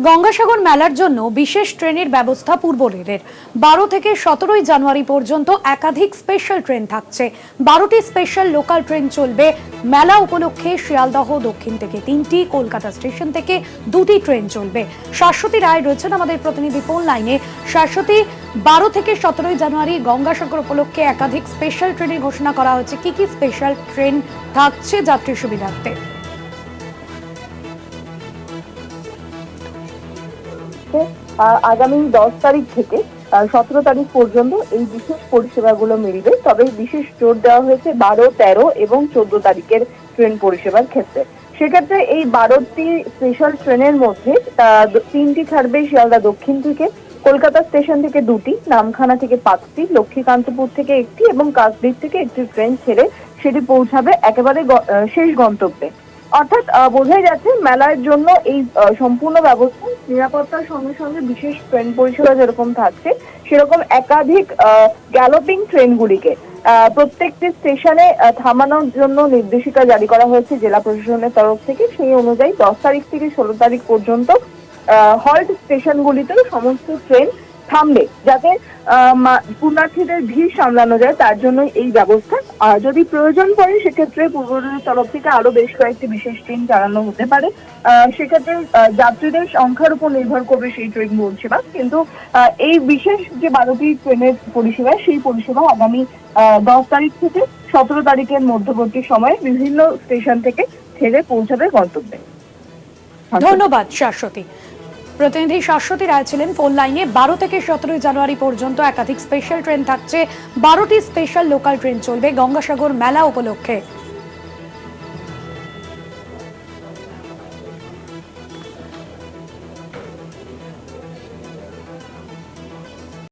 গঙ্গাসাগর মেলার জন্য বিশেষ ট্রেনের ব্যবস্থা পূর্ব রেলের। 12 থেকে 17 জানুয়ারি পর্যন্ত একাধিক স্পেশাল ট্রেন থাকছে। 12টি স্পেশাল লোকাল ট্রেন চলবে। মেলা উপলক্ষে শিয়ালদহ দক্ষিণ থেকে 3টি, কলকাতা স্টেশন থেকে 2টি ট্রেন চলবে। শাশ্বতী রায় রয়েছেন আমাদের প্রতিনিধি ফোন লাইনে। শাশ্বতী, 12 থেকে 17 জানুয়ারি গঙ্গাসাগর উপলক্ষে একাধিক স্পেশাল ট্রেনের ঘোষণা করা হয়েছে। কি কি স্পেশাল ট্রেন থাকছে যাত্রী সুবিধার্থে? আগামী 10 তারিখ থেকে 17 তারিখ পর্যন্ত এই বিশেষ পরিষেবাগুলো মিলবে। তবে বিশেষ জোর দেওয়া হয়েছে 12, 13 এবং 14 তারিখের ট্রেন পরিষেবার ক্ষেত্রে। সেক্ষেত্রে এই 12টি স্পেশাল ট্রেনের মধ্যে 3টি ছাড়বে শিয়ালদা দক্ষিণ থেকে, কলকাতা স্টেশন থেকে 2টি, নামখানা থেকে 5টি, লক্ষ্মীকান্তপুর থেকে 1টি এবং কাকদ্বীপ থেকে 1টি ট্রেন ছেড়ে সেটি পৌঁছাবে একেবারে শেষ গন্তব্যে। অর্থাৎ বোঝাই যাচ্ছে মেলার জন্য এই সম্পূর্ণ ব্যবস্থা, নিরাপত্তার সঙ্গে সঙ্গে বিশেষ ট্রেন পরিষেবা যেরকম থাকছে সেরকম একাধিক গ্যালোপিং ট্রেনগুলিকে প্রত্যেকটি স্টেশনে থামানোর জন্য নির্দেশিকা জারি করা হয়েছে জেলা প্রশাসনের তরফ থেকে। সেই অনুযায়ী 10 তারিখ থেকে 16 তারিখ পর্যন্ত হল্ট স্টেশনগুলিতে সমস্ত ট্রেন থামবে, যাতে পুণ্যার্থীদের ভিড় সামলানো যায়, তার জন্য এই ব্যবস্থা। যদি প্রয়োজন পড়ে সেক্ষেত্রে পূর্ব রেলের তরফ থেকে আরো বেশ কয়েকটি বিশেষ ট্রেন চালানো হতে পারে। সেক্ষেত্রে যাত্রীদের সংখ্যার উপর নির্ভর করবে সেই ট্রেন পরিষেবা। কিন্তু এই বিশেষ যে 12টি ট্রেনের পরিষেবা, সেই পরিষেবা আগামী 10 তারিখ থেকে 17 তারিখের মধ্যবর্তী সময়ে বিভিন্ন স্টেশন থেকে ছেড়ে পৌঁছাবে গন্তব্যে। ধন্যবাদ শাশ্বতী। প্রতিনিধি শাশ্বতী রায় ছিলেন ফোন লাইনে। 12 থেকে 17 জানুয়ারি পর্যন্ত একাধিক স্পেশাল ট্রেন থাকছে। 12টি স্পেশাল লোকাল ট্রেন চলবে গঙ্গাসাগর মেলা উপলক্ষে।